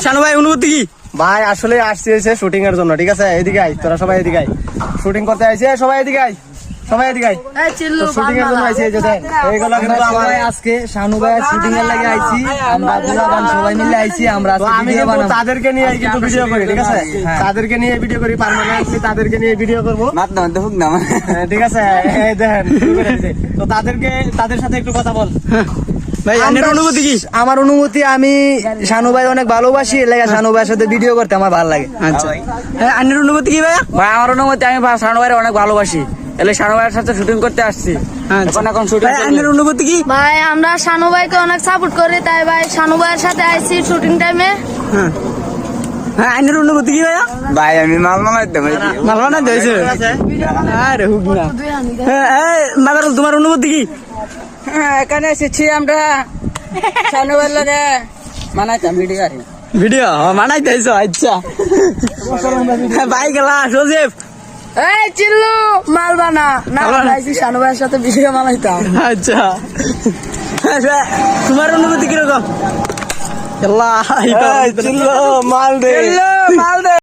শানু ভাই অনুভূতি কি? ভাই আসলে আসছে শুটিং এর জন্য, ঠিক আছে? এদিকে আই, তোরা সবাই এদিকে আই, শুটিং করতে আইছে, সবাই এদিকে আই, সবাই এদিকে আই, শুটিং এর জন্য আইছে। এই যে দেখ, এইগুলো কিন্তু আমার আজকে শানু ভাই শুটিং এর লাগে আইছি, আমরা দুলাবান সবাই মিলে আইছি। আমরা তো আমি কিন্তু তাদেরকে নিয়ে কিন্তু ভিডিও করি, ঠিক আছে? তাদেরকে নিয়ে ভিডিও করি, পার্মানেন্টলি তাদেরকে নিয়ে ভিডিও করবো, ঠিক আছে? এই দেখেন শুরু করে দিয়েছে। তো তাদের সাথে একটু কথা বল ভাই। আপনার অনুভূতি কি? আমার অনুভূতি, আমি শানু ভাই অনেক ভালোবাসি, এর লাগে শানু ভাইয়ের সাথে ভিডিও করতে আমার ভালো লাগে। আচ্ছা, আপনার অনুভূতি কি ভাইয়া? ভাই আমার অনুমতি, আমি শানু ভাইয়ের অনেক ভালোবাসি, এলে শানু ভাইয়ের সাথে শুটিং করতে আসছি। এখন শুটিং। আপনার অনুভূতি কি? ভাই আমরা শানু ভাইকে অনেক সাপোর্ট করি, তাই ভাই শানু ভাইয়ের সাথে আইছি শুটিং টাইমে। হ্যাঁ, আপনার অনুভূতি কি ভাইয়া? ভাই আমি মাল বানাইতে পারি। মাল বানাইতে হয়েছে? আরে হুক না। মাদারুল, তোমার অনুভূতি কি? এখানে এসেছি আমরা শানু ভাইয়ের লাগে মানাইতাম ভিডিও আর ভিডিও বানাইতে হয়েছো? আচ্ছা ভাই গেলা সজীব। এই চিল্লু মাল বানা না, আইছি শানু ভাইয়ের সাথে ভিডিও বানাইতাম। আচ্ছা, তোমার অনুভূতি কিরকম? মাল দে, মাল দে।